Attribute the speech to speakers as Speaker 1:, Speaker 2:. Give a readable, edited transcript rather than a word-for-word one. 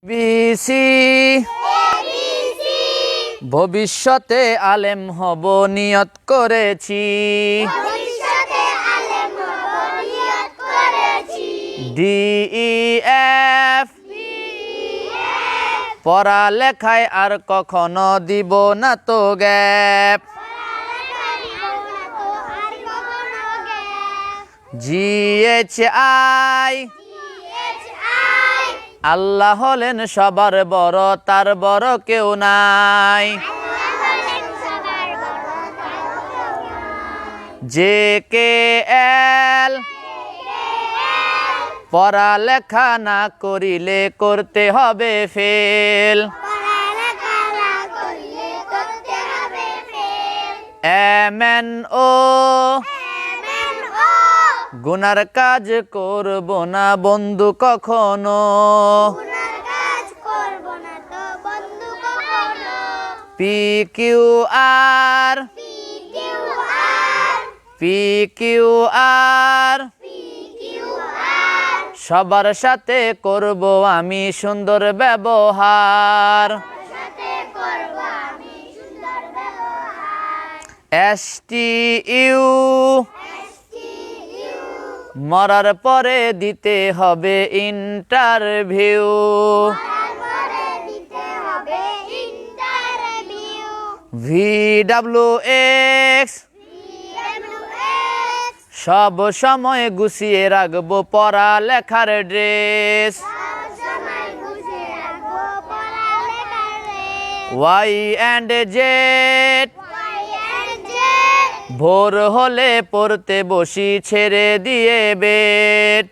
Speaker 1: BC ভবিষ্যতে আলেম হব নিয়ত করেছি। DEF পড়ালেখায় আর কখনো দিব না তো গ্যাপ। GHI আল্লাহ হলেন সবার বড়, তার বড় কেউ নাই। JKL পড়ালেখা না করিলে করতে হবে ফেল। MNO গুনার কাজ করব না বন্ধু কখনো। PQR সবার সাথে করব আমি সুন্দর ব্যবহার। STU মরার পরে দিতে হবে ইন্টারভিউ। VWX সব সময় গুছিয়ে রাখবো পড়ালেখার ড্রেস। Y&Z ভোর হলে পড়তে বসি ছেড়ে দিয়ে বেড।